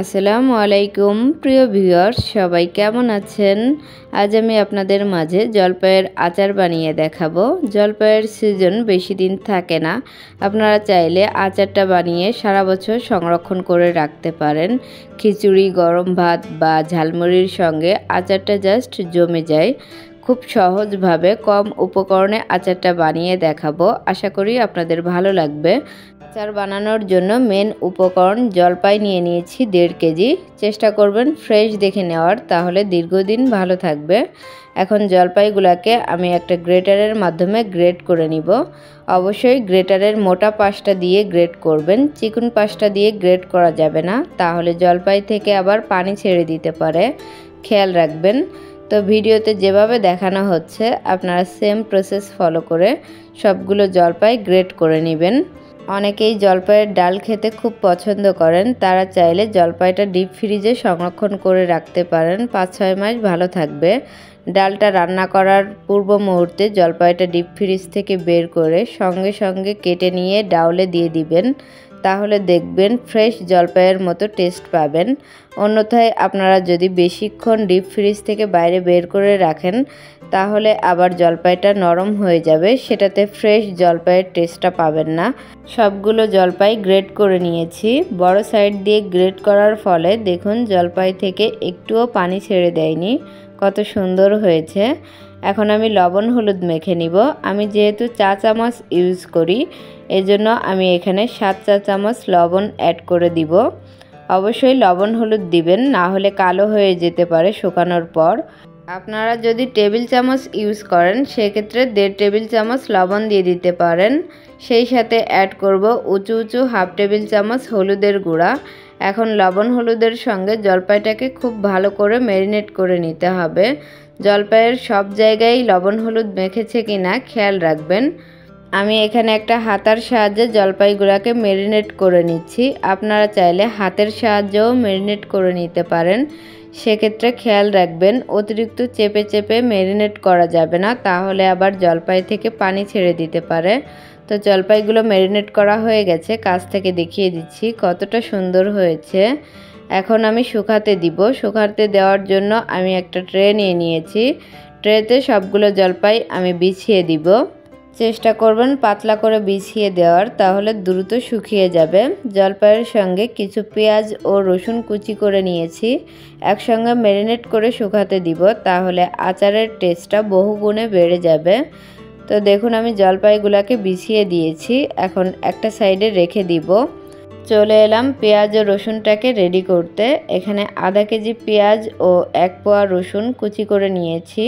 আসসালামু আলাইকুম প্রিয় ভিউয়ার্স, সবাই কেমন আছেন? আজ আমি আপনাদের মাঝে জলপাইয়ের আচার বানিয়ে দেখাবো। জলপাইয়ের সিজন বেশি দিন থাকে না। আপনারা চাইলে আচারটা বানিয়ে সারা বছর সংরক্ষণ করে রাখতে পারেন। খিচুড়ি, গরম ভাত বা ঝালমুড়ির সঙ্গে আচারটা জাস্ট জমে যায়। খুব সহজভাবে কম উপকরণে আচারটা বানিয়ে দেখাবো। আশা করি আপনাদের ভালো লাগবে। আচার বানানোর জন্য মেন উপকরণ জলপাই নিয়ে নিয়েছি 1.5 কেজি। চেষ্টা করবেন ফ্রেশ দেখে নেওয়ার, তাহলে দীর্ঘদিন ভালো থাকবে। এখন জলপাইগুলোকে আমি একটা গ্রেটারের মাধ্যমে গ্রেট করে নিব। অবশ্যই গ্রেটারের মোটা পাশটা দিয়ে গ্রেট করবেন, চিকন পাশটা দিয়ে গ্রেট করা যাবে না, তাহলে জলপাই থেকে আবার পানি ছেড়ে দিতে পারে, খেয়াল রাখবেন। তো ভিডিওতে যেভাবে দেখানো হচ্ছে আপনারা সেম প্রসেস ফলো করে সবগুলো জলপাই গ্রেট করে নেবেন। অনেকেই জলপাইয়ের ডাল খেতে খুব পছন্দ করেন, তারা চাইলে জলপাইটা ডিপ ফ্রিজে সংরক্ষণ করে রাখতে পারেন, 5-6 মাস ভালো থাকবে। ডালটা রান্না করার পূর্ব মুহূর্তে জলপাইটা ডিপ ফ্রিজ থেকে বের করে সঙ্গে সঙ্গে কেটে নিয়ে ডাউলে দিয়ে দিবেন, তাহলে দেখবেন ফ্রেশ জলপাইয়ের মতো টেস্ট পাবেন। অন্যথায় আপনারা যদি বেশিক্ষণ ডিপ ফ্রিজ থেকে বাইরে বের করে রাখেন, তাহলে আবার জলপাইটা নরম হয়ে যাবে, সেটাতে ফ্রেশ জলপাইয়ের টেস্টটা পাবেন না। সবগুলো জলপাই গ্রেট করে নিয়েছি। বড় সাইড দিয়ে গ্রেট করার ফলে দেখুন জলপাই থেকে একটুও পানি ছেড়ে দেয়নি, কত সুন্দর হয়েছে। এখন আমি লবণ হলুদ মেখে নিব। আমি যেহেতু চা চামচ ইউজ করি, এজন্য আমি এখানে 7 চা চামচ লবণ অ্যাড করে দিব। অবশ্যই লবণ হলুদ দিবেন, না হলে কালো হয়ে যেতে পারে শুকানোর পর। আপনারা যদি টেবিল চামচ ইউজ করেন, সেক্ষেত্রে 1.5 টেবিল চামচ লবণ দিয়ে দিতে পারেন। সেই সাথে অ্যাড করব উঁচু উঁচু 1/2 টেবিল চামচ হলুদের গুঁড়া। এখন লবণ হলুদের সঙ্গে জলপাইটাকে খুব ভালো করে ম্যারিনেট করে নিতে হবে। জলপাইয়ের সব জায়গায় লবণ হলুদ মেখেছে কিনা খেয়াল রাখবেন। আমি এখানে একটা হাতার সাহায্যে জলপাইগুলোকে ম্যারিনেট করে নিচ্ছি। আপনারা চাইলে হাতের সাহায্যেও ম্যারিনেট করে নিতে পারেন। সেক্ষেত্রে খেয়াল রাখবেন অতিরিক্ত চেপে চেপে ম্যারিনেট করা যাবে না, তাহলে আবার জলপাই থেকে পানি ছেড়ে দিতে পারে। তো জলপাইগুলো ম্যারিনেট করা হয়ে গেছে, কাছ থেকে দেখিয়ে দিচ্ছি কতটা সুন্দর হয়েছে। এখন আমি শুকাতে দিব। শুকাতে দেওয়ার জন্য আমি একটা ট্রে নিয়ে নিয়েছি। ট্রেতে সবগুলো জলপাই আমি বিছিয়ে দিব। চেষ্টা করবেন পাতলা করে বিছিয়ে দেওয়ার, তাহলে দ্রুত শুকিয়ে যাবে। জলপাইয়ের সঙ্গে কিছু পেঁয়াজ ও রসুন কুচি করে নিয়েছি, একসঙ্গে ম্যারিনেট করে শুকাতে দিব, তাহলে আচারের টেস্টটা বহুগুণে বেড়ে যাবে। তো দেখুন আমি জলপাইগুলোকে বিছিয়ে দিয়েছি, এখন একটা সাইডে রেখে দিব। চলে এলাম পেঁয়াজ ও রসুনটাকে রেডি করতে। এখানে আধা কেজি পেঁয়াজ ও 1 পোয়া রসুন কুচি করে নিয়েছি।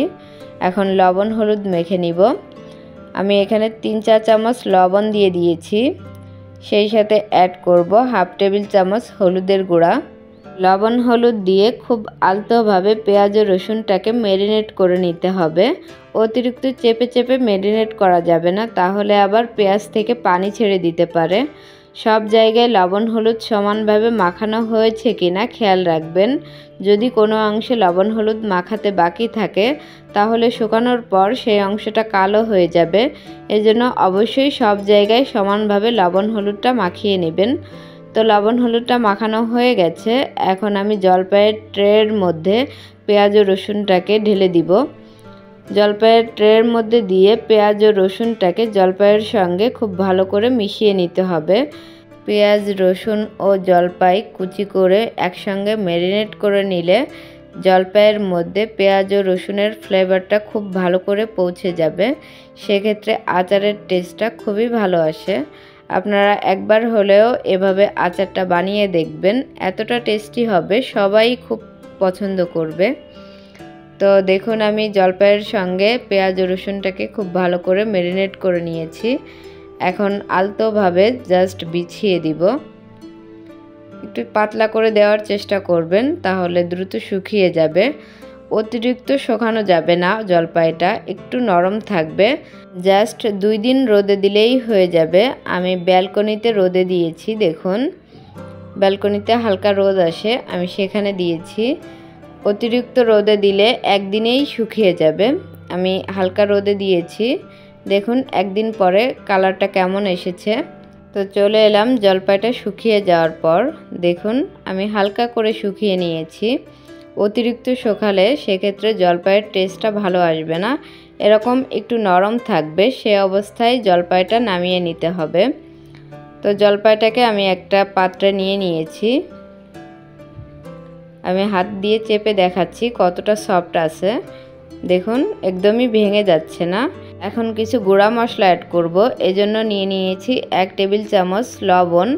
এখন লবণ হলুদ মেখে নিব। আমি এখানে 3 চা চামচ লবণ দিয়ে দিয়েছি, সেই সাথে অ্যাড করব 1/2 টেবিল চামচ হলুদের গুঁড়া। লবণ হলুদ দিয়ে খুব আলতোভাবে পেঁয়াজ ও রসুনটাকে ম্যারিনেট করে নিতে হবে। অতিরিক্ত চেপে চেপে ম্যারিনেট করা যাবে না, তাহলে আবার পেঁয়াজ থেকে পানি ছেড়ে দিতে পারে। সব জায়গায় লবণ হলুদ সমানভাবে মাখানো হয়েছে কিনা খেয়াল রাখবেন। যদি কোনো অংশে লবণ হলুদ মাখাতে বাকি থাকে, তাহলে শুকানোর পর সেই অংশটা কালো হয়ে যাবে। এজন্য অবশ্যই সব জায়গায় সমানভাবে লবণ হলুদটা মাখিয়ে নেবেন। তো লবণ হলুদটা মাখানো হয়ে গেছে। এখন আমি জলপাইয়ের ট্রের মধ্যে পেঁয়াজ ও রসুনটাকে ঢেলে দিব। জলপাইয়ের ট্রের মধ্যে দিয়ে পেঁয়াজ ও রসুনটাকে জলপাইয়ের সঙ্গে খুব ভালো করে মিশিয়ে নিতে হবে। পেঁয়াজ, রসুন ও জলপাই কুচি করে একসঙ্গে ম্যারিনেট করে নিলে জলপাইয়ের মধ্যে পেঁয়াজ ও রসুনের ফ্লেভারটা খুব ভালো করে পৌঁছে যাবে। সেক্ষেত্রে আচারের টেস্টটা খুবই ভালো আসে। আপনারা একবার হলেও এভাবে আচারটা বানিয়ে দেখবেন, এতটা টেস্টি হবে, সবাই খুব পছন্দ করবে। তো দেখুন আমি জলপাইয়ের সঙ্গে পেঁয়াজ ও রসুনটাকে খুব ভালো করে ম্যারিনেট করে নিয়েছি। এখন আলতোভাবে জাস্ট বিছিয়ে দিব। একটু পাতলা করে দেওয়ার চেষ্টা করবেন, তাহলে দ্রুত শুকিয়ে যাবে। অতিরিক্ত শুকানো যাবে না, জলপাইটা একটু নরম থাকবে। জাস্ট 2 দিন রোদে দিলেই হয়ে যাবে। আমি ব্যালকনিতে রোদে দিয়েছি, দেখুন ব্যালকনিতে হালকা রোদ আসে, আমি সেখানে দিয়েছি। অতিরিক্ত রোদে দিলে একদিনেই শুকিয়ে যাবে। আমি হালকা রোদে দিয়েছি, দেখুন একদিন পরে কালারটা কেমন এসেছে। তো চলে এলাম জলপাইটা শুকিয়ে যাওয়ার পর। দেখুন আমি হালকা করে শুকিয়ে নিয়েছি। অতিরিক্ত শুকালে সেক্ষেত্রে জলপাইয়ের টেস্টটা ভালো আসবে না, এরকম একটু নরম থাকবে, সে অবস্থায় জলপাইটা নামিয়ে নিতে হবে। তো জলপাইটাকে আমি একটা পাত্রে নিয়ে নিয়েছি। আমি হাত দিয়ে চেপে দেখাচ্ছি কতটা সফট আছে। দেখুন একদমই ভেঙে যাচ্ছে না। এখন কিছু গুঁড়া মশলা অ্যাড করব। এজন্য নিয়ে নিয়েছি 1 টেবিল চামচ লবণ,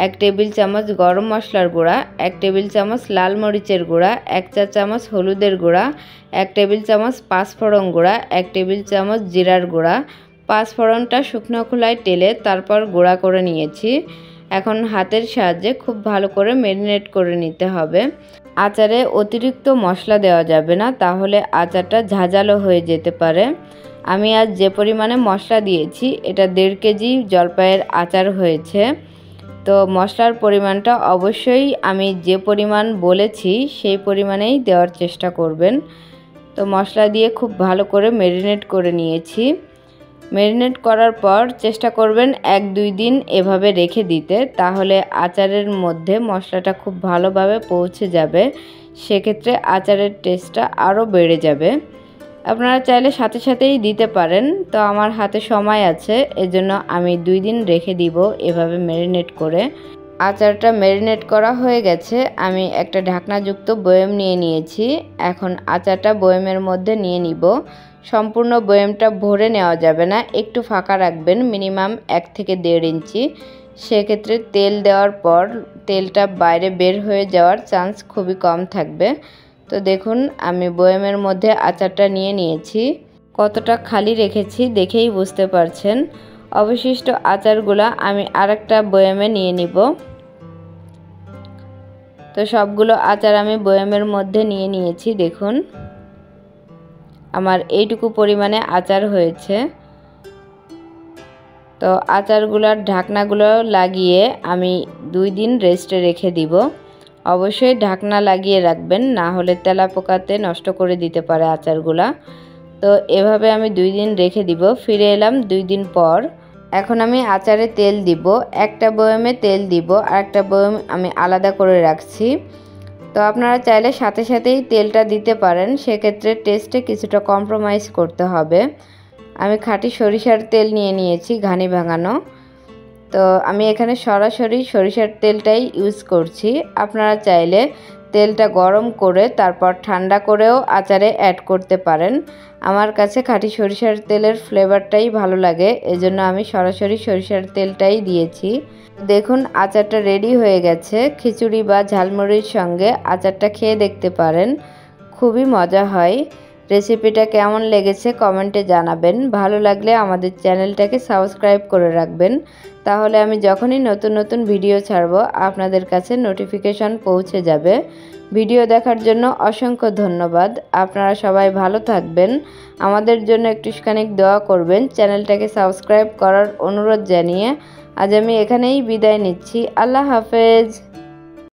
1 টেবিল চামচ গরম মশলার গুঁড়া, 1 টেবিল চামচ লাল মরিচের গুঁড়া, 1 চা চামচ হলুদের গুঁড়া, 1 টেবিল চামচ পাঁচফোড়ন গুঁড়া, 1 টেবিল চামচ জিরার গুঁড়া। পাঁচফোড়নটা শুকনো খোলায় তেলে তারপর গুঁড়া করে নিয়েছি। এখন হাতের সাহায্যে খুব ভালো করে ম্যারিনেট করে নিতে হবে। আচারে অতিরিক্ত মশলা দেওয়া যাবে না, তাহলে আচারটা ঝাঁঝালো হয়ে যেতে পারে। আমি আজ যে পরিমাণে মশলা দিয়েছি এটা 1.5 কেজি জলপাইয়ের আচার হয়েছে। তো মশলার পরিমাণটা অবশ্যই আমি যে পরিমাণ বলেছি সেই পরিমাণেই দেওয়ার চেষ্টা করবেন। তো মশলা দিয়ে খুব ভালো করে ম্যারিনেট করে নিয়েছি। ম্যারিনেট করার পর চেষ্টা করবেন 1-2 দিন এভাবে রেখে দিতে, তাহলে আচারের মধ্যে মশলাটা খুব ভালোভাবে পৌঁছে যাবে। সেক্ষেত্রে আচারের টেস্টটা আরও বেড়ে যাবে। আপনারা চাইলে সাথে সাথেই দিতে পারেন, তো আমার হাতে সময় আছে এজন্য আমি 2 দিন রেখে দিব এভাবে ম্যারিনেট করে। আচারটা ম্যারিনেট করা হয়ে গেছে। আমি একটা ঢাকনাযুক্ত বয়াম নিয়ে নিয়েছি। এখন আচারটা বয়ামের মধ্যে নিয়ে নিব। সম্পূর্ণ বয়ামটা ভরে নেওয়া যাবে না, একটু ফাঁকা রাখবেন, মিনিমাম 1 থেকে 1.5 ইঞ্চি। সেক্ষেত্রে তেল দেওয়ার পর তেলটা বাইরে বের হয়ে যাওয়ার চান্স খুবই কম থাকবে। তো দেখুন আমি বয়ামের মধ্যে আচারটা নিয়ে নিয়েছি। কতটা খালি রেখেছি দেখেই বুঝতে পারছেন। অবশিষ্ট আচারগুলো আমি আরেকটা বয়ামে নিয়ে নিব। তো সবগুলো আচার আমি বয়ামের মধ্যে নিয়ে নিয়েছি। দেখুন আমার এইটুকু পরিমাণে আচার হয়েছে। তো আচারগুলোর ঢাকনাগুলো লাগিয়ে আমি 2 দিন রেস্টে রেখে দিব। অবশ্যই ঢাকনা লাগিয়ে রাখবেন, না হলে তেলাপোকাতে নষ্ট করে দিতে পারে আচারগুলা। তো এভাবে আমি 2 দিন রেখে দিব। ফিরে এলাম 2 দিন পর। এখন আমি আচারে তেল দিব। একটা বয়ামে তেল দিব আর একটা বয়াম আমি আলাদা করে রাখছি। তো আপনারা চাইলে সাথে সাথেই তেলটা দিতে পারেন, সেক্ষেত্রে টেস্টে কিছুটা কম্প্রোমাইজ করতে হবে। আমি খাঁটি সরিষার তেল নিয়ে নিয়েছি, ঘানি ভাঙানো। তো আমি এখানে সরাসরি সরিষার তেলটাই ইউজ করছি। আপনারা চাইলে তেলটা গরম করে তারপর ঠান্ডা করেও আচারে অ্যাড করতে পারেন। আমার কাছে খাঁটি সরিষার তেলের ফ্লেভারটাই ভালো লাগে, এজন্য আমি সরাসরি সরিষার তেলটাই দিয়েছি। দেখুন আচারটা রেডি হয়ে গেছে। খিচুড়ি বা ঝালমুড়ির সঙ্গে আচারটা খেয়ে দেখতে পারেন, খুবই মজা হয়। রেসিপিটা কেমন লেগেছে কমেন্টে জানাবেন। ভালো লাগলে আমাদের চ্যানেলটাকে সাবস্ক্রাইব করে রাখবেন, তাহলে আমি যখনই নতুন নতুন ভিডিও ছাড়ব আপনাদের কাছে নোটিফিকেশন পৌঁছে যাবে। ভিডিও দেখার জন্য অসংখ্য ধন্যবাদ। আপনারা সবাই ভালো থাকবেন, আমাদের জন্য একটুখানি দোয়া করবেন। চ্যানেলটাকে সাবস্ক্রাইব করার অনুরোধ জানিয়ে আজ আমি এখানেই বিদায় নিচ্ছি। আল্লাহ হাফেজ।